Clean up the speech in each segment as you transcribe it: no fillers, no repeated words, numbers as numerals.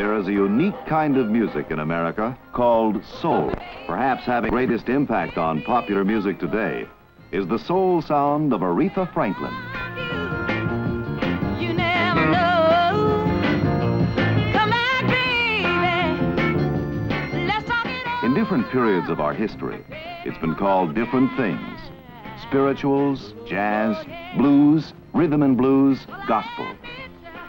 There is a unique kind of music in America called soul. Perhaps having the greatest impact on popular music today is the soul sound of Aretha Franklin. You never know. Come back, baby. Let's talk it over. In different periods of our history, it's been called different things. Spirituals, jazz, blues, rhythm and blues, gospel.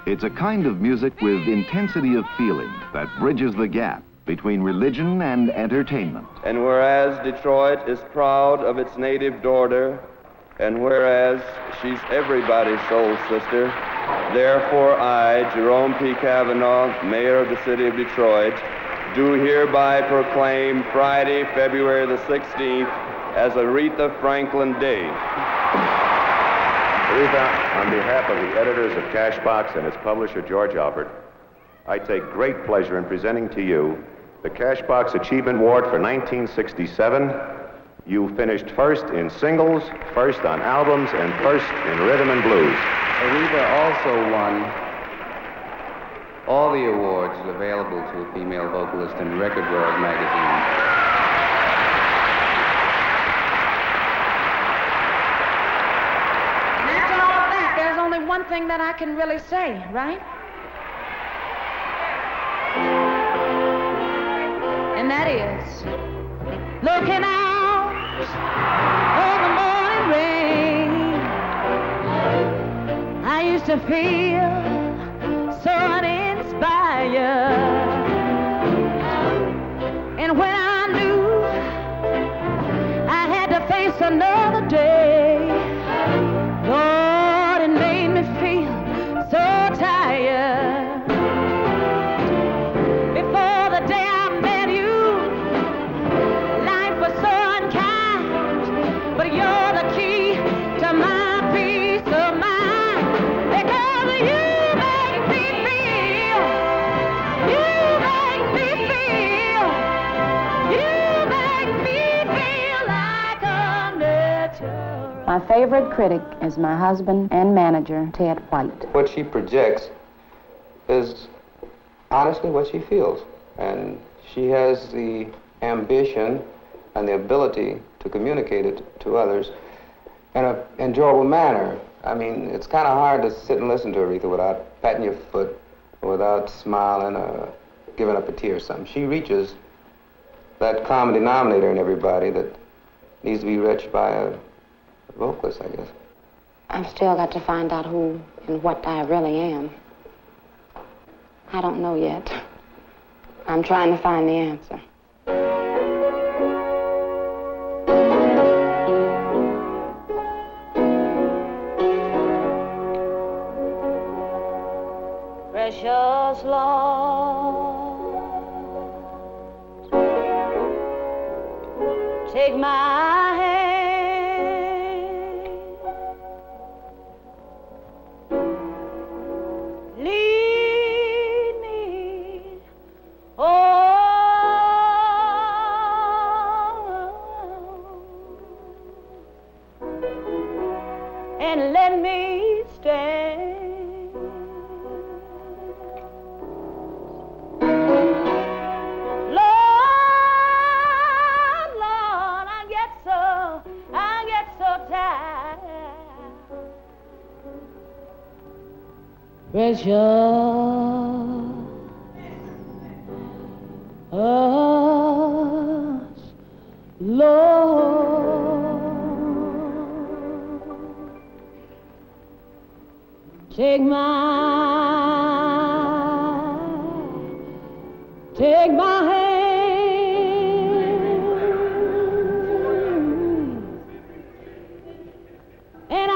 It's a kind of music with intensity of feeling that bridges the gap between religion and entertainment. And whereas Detroit is proud of its native daughter, and whereas she's everybody's soul sister, therefore I, Jerome P. Cavanaugh, Mayor of the City of Detroit, do hereby proclaim Friday, February the 16th as Aretha Franklin Day. Aretha, on behalf of the editors of Cashbox and its publisher, George Albert, I take great pleasure in presenting to you the Cashbox Achievement Award for 1967. You finished first in singles, first on albums, and first in rhythm and blues. Aretha also won all the awards available to a female vocalist in Record World magazine. One thing that I can really say, right? And that is looking out over the morning rain. I used to feel so uninspired, and when I knew I had to face another day, Lord, it made me feel so tired. Before the day I met you, life was so unkind, but you're the key to my peace of mind, because you make me feel, you make me feel, you make me feel like a natural. My favorite critic is my husband and manager, Ted White. What she projects is honestly what she feels. And she has the ambition and the ability to communicate it to others in an enjoyable manner. I mean, it's kind of hard to sit and listen to Aretha without patting your foot, or without smiling, or giving up a tear or something. She reaches that common denominator in everybody that needs to be reached by a vocalist, I guess. I've still got to find out who and what I really am. I don't know yet. I'm trying to find the answer. Precious Lord, take my hand. And let me stand. Lord, Lord, I get so tired. Precious Lord, take my hand, and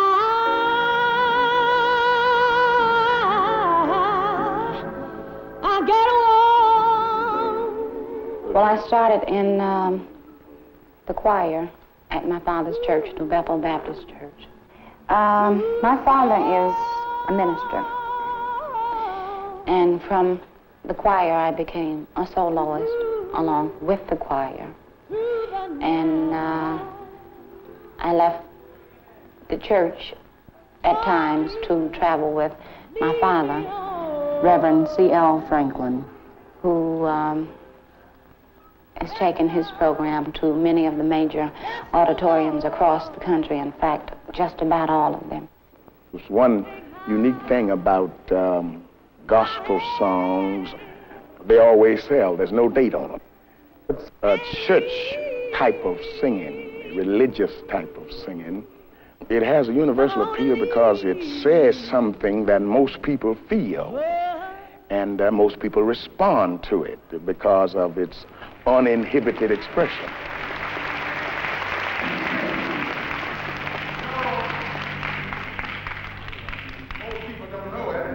I get along. Well, I started in the choir at my father's church, New Bethel Baptist Church. My father is a minister, and from the choir I became a soloist along with the choir, and I left the church at times to travel with my father, Reverend C.L. Franklin, who has taken his program to many of the major auditoriums across the country. In fact, just about all of them. There's one unique thing about gospel songs. They always sell. There's no date on them. It's a church type of singing, a religious type of singing. It has a universal appeal because it says something that most people feel, and most people respond to it because of its uninhibited expression. Most people don't know it.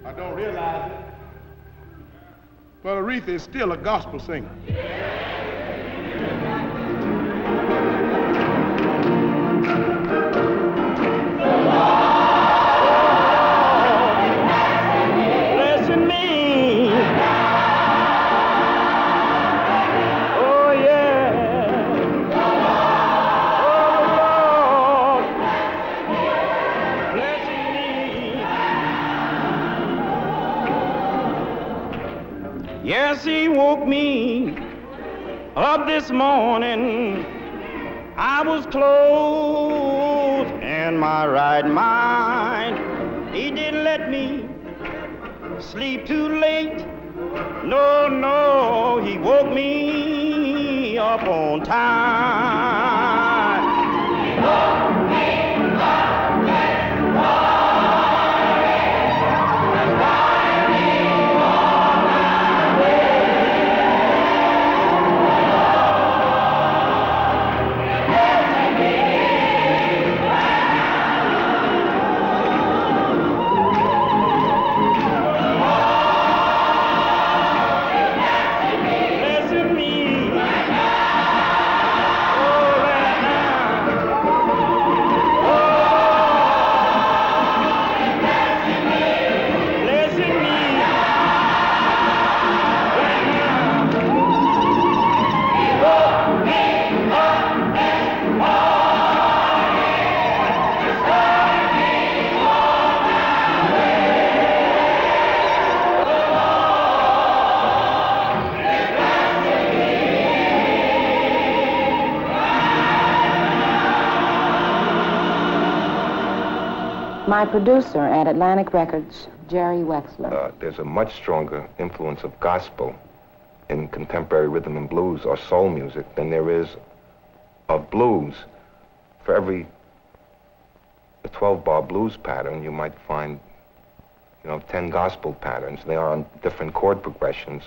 I don't realize it. But Aretha is still a gospel singer. Yes, he woke me up this morning. I was clothed in my right mind. He didn't let me sleep too late. No, no, he woke me up on time. He woke me up this morning. My producer at Atlantic Records, Jerry Wexler. There's a much stronger influence of gospel in contemporary rhythm and blues or soul music than there is of blues. For every 12-bar blues pattern, you might find, 10 gospel patterns. They are on different chord progressions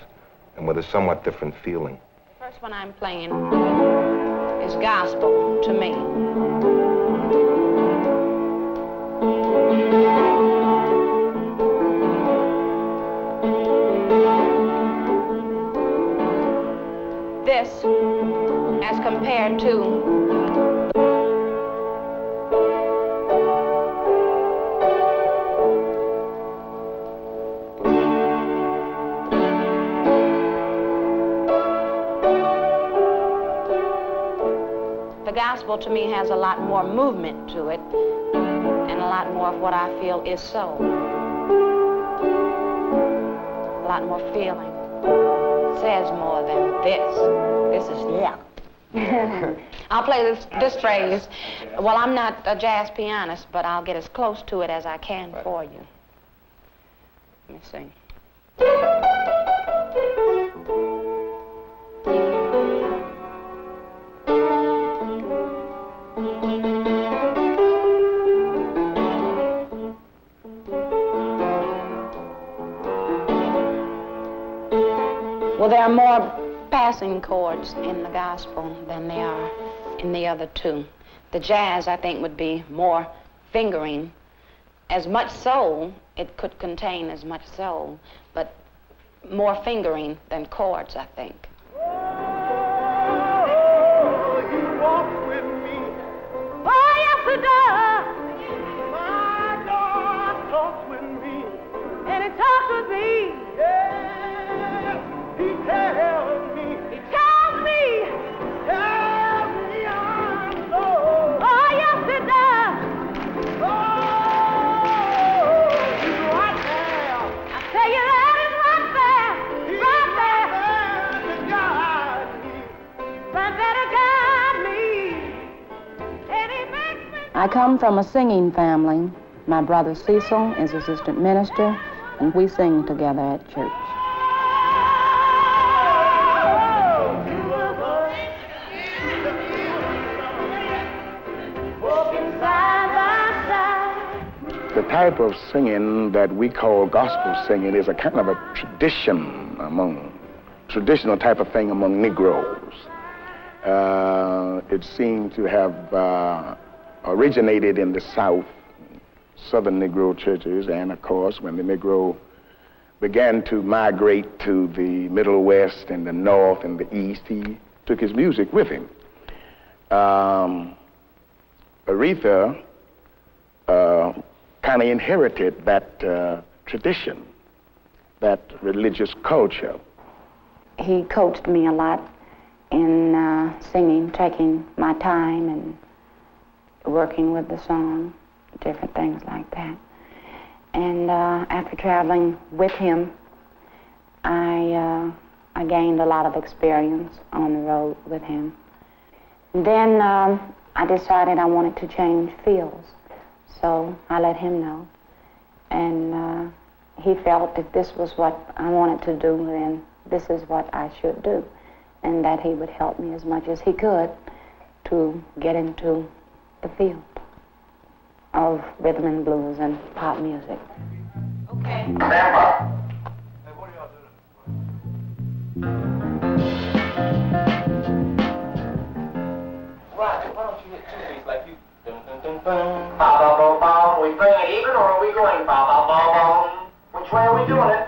and with a somewhat different feeling. The first one I'm playing is gospel to me. This, as compared to the gospel, to me, has a lot more movement to it and a lot more of what I feel is soul. A lot more feeling. Says more than this. This is, yeah. I'll play this phrase. Well, I'm not a jazz pianist, but I'll get as close to it as I can for you. Let me sing. Well, there are more passing chords in the gospel than there are in the other two. The jazz, I think, would be more fingering. As much soul, it could contain as much soul, but more fingering than chords, I think. Oh, you walk with me. Oh, yes, it does. My God talks with me. And it talks with me. Yeah, he tells me. He tells me. Tells me I'm so. Oh, yes, it does. Oh, he's right there. I tell you that is right there. I come from a singing family. My brother Cecil is assistant minister, and we sing together at church. The type of singing that we call gospel singing is a kind of a traditional type of thing among Negroes. It seemed to have originated in the South, Southern Negro churches, and of course, when the Negro began to migrate to the Middle West and the North and the East, he took his music with him. Aretha kind of inherited that tradition, that religious culture. He coached me a lot in singing, taking my time and working with the song, different things like that. And after traveling with him, I gained a lot of experience on the road with him. And then I decided I wanted to change fields. So I let him know, and he felt if this was what I wanted to do, then this is what I should do, and that he would help me as much as he could to get into the field of rhythm and blues and pop music. Okay. Stand by. Hey, what are y'all doing? Roger, why don't you hit two beats like you? Dun, dun, dun, dun. Ba ba ba ba. We playing it even, or are we going ba ba ba ba? Which way are we doing it?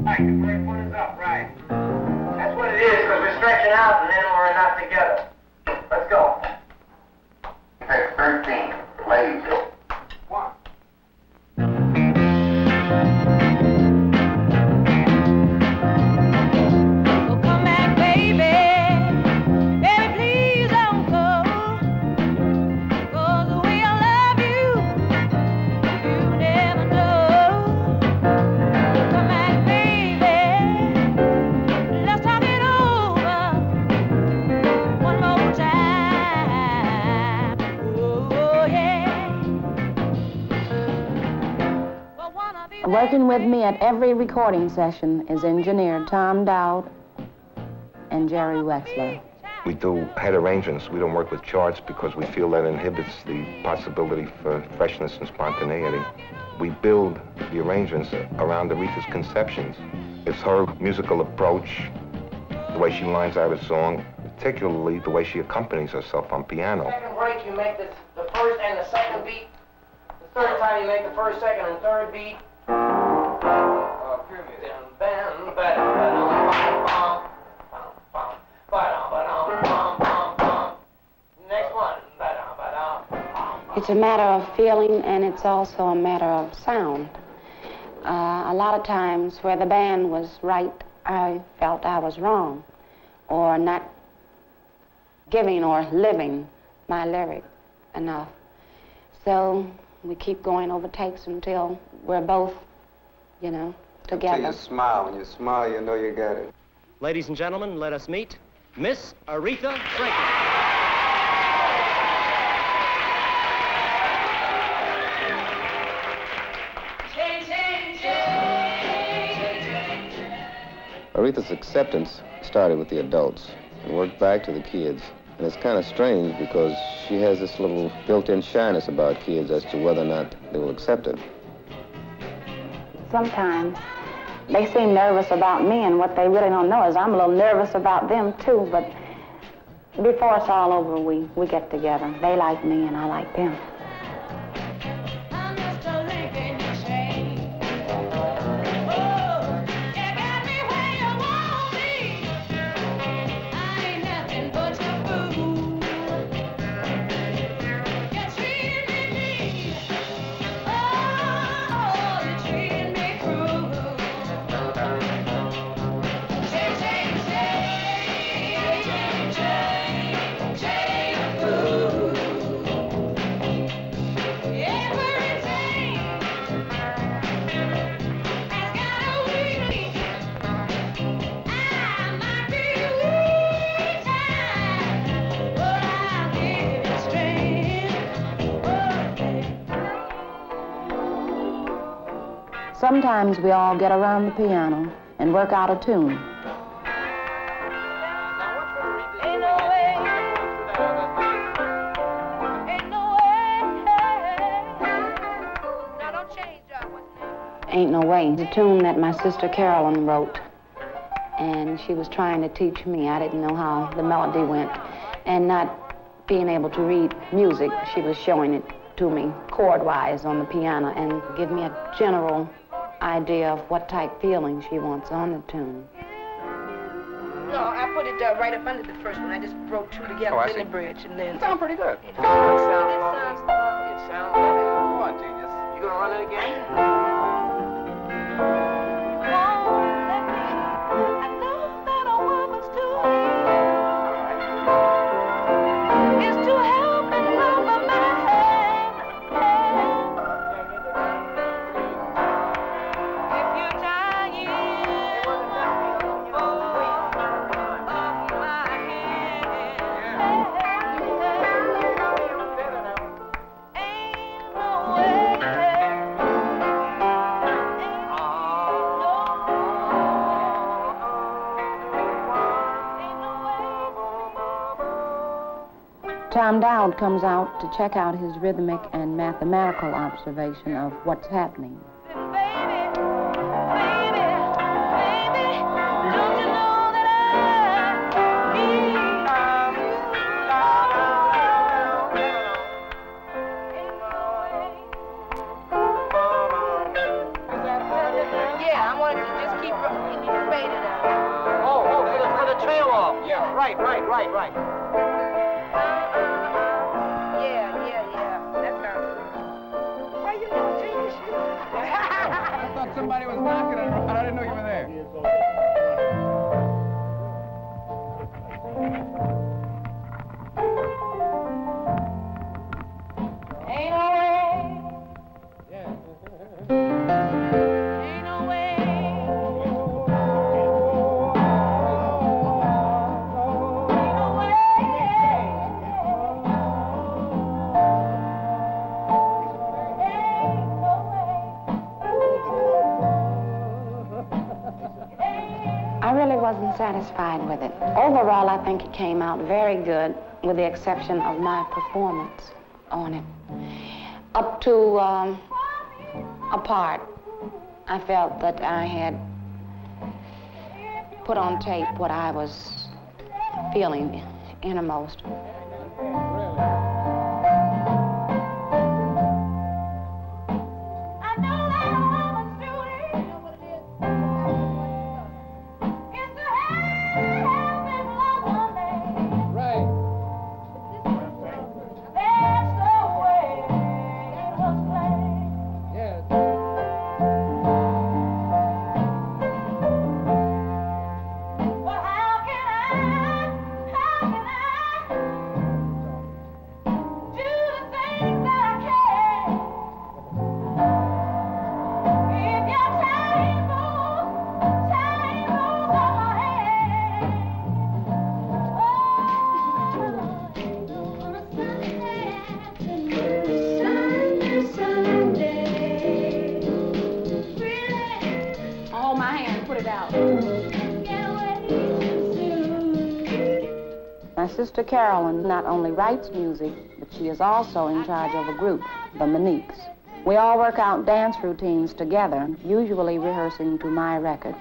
Right, the first one is up, right? That's what it is, because we're stretching out and then we're not together. Let's go. Take 13, please. One. Working with me at every recording session is engineer Tom Dowd and Jerry Wexler. We do head arrangements. We don't work with charts because we feel that inhibits the possibility for freshness and spontaneity. We build the arrangements around Aretha's conceptions. It's her musical approach, the way she lines out a song, particularly the way she accompanies herself on piano. Second break, you make the first and the second beat. The third time, you make the first, second, and third beat. Next one. It's a matter of feeling, and it's also a matter of sound. A lot of times where the band was right, I felt I was wrong, or not giving or living my lyric enough. So we keep going over takes until we're both, together. Until you smile. When you smile, you know you got it. Ladies and gentlemen, let us meet Miss Aretha Franklin. Aretha's acceptance started with the adults and worked back to the kids. And it's kind of strange because she has this little built-in shyness about kids as to whether or not they will accept it. Sometimes they seem nervous about me, and what they really don't know is I'm a little nervous about them too, but before it's all over, we get together. They like me and I like them. Sometimes we all get around the piano and work out a tune. Ain't No Way. It's a tune that my sister Carolyn wrote, and she was trying to teach me. I didn't know how the melody went, and not being able to read music, she was showing it to me chord-wise on the piano and give me a general idea of what type feeling she wants on the tune. No, I put it right up under the first one. I just broke two together in the bridge, and then... It sounds pretty good. It sounds It sounds lovely. Come on, genius. You gonna run it again? Tom Dowd comes out to check out his rhythmic and mathematical observation of what's happening. Yeah, I wanted to just keep fading out. Oh, for the trail off. Yeah, right. Yeah. That sounds good. Why you doing genius shit? I thought somebody was knocking around. I didn't know you were there. Ain't no way. Yeah. Ain't no way. I really wasn't satisfied with it. Overall, I think it came out very good, with the exception of my performance on it. Up to a part, I felt that I had put on tape what I was feeling innermost. My sister Carolyn not only writes music, but she is also in charge of a group, the Moniques. We all work out dance routines together, usually rehearsing to my records.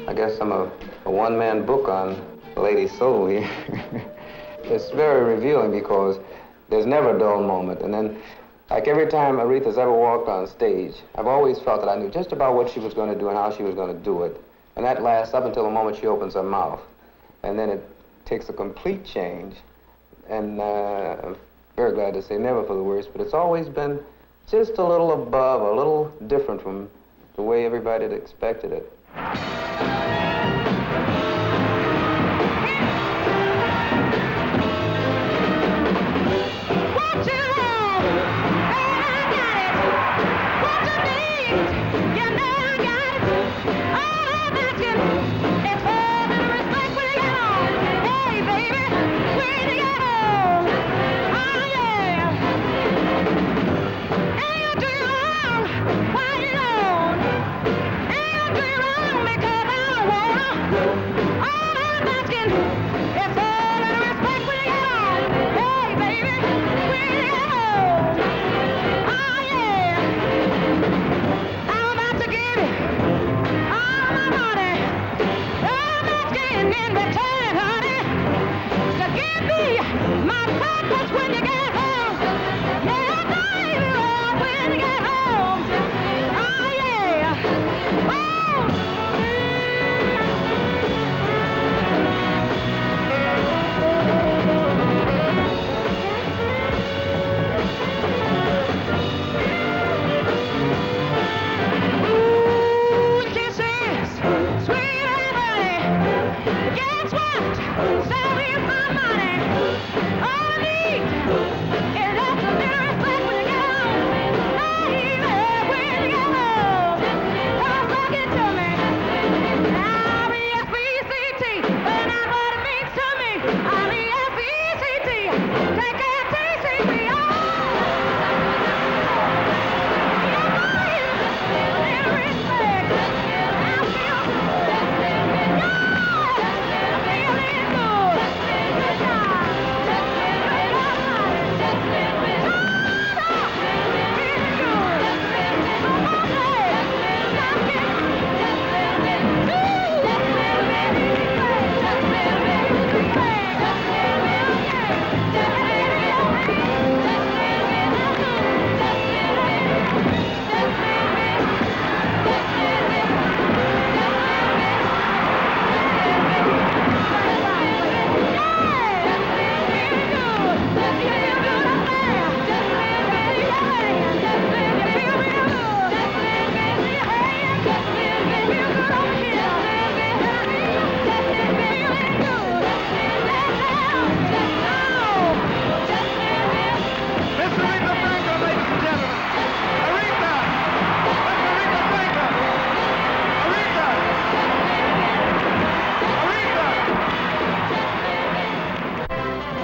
I guess I'm a one-man book on Lady Soul here. It's very revealing because there's never a dull moment. And then Like every time Aretha's ever walked on stage, I've always felt that I knew just about what she was going to do and how she was going to do it. And that lasts up until the moment she opens her mouth. And then it takes a complete change. And I'm very glad to say never for the worse, but it's always been just a little above, a little different from the way everybody had expected it.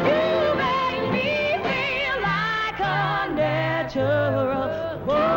You make me feel like a natural woman.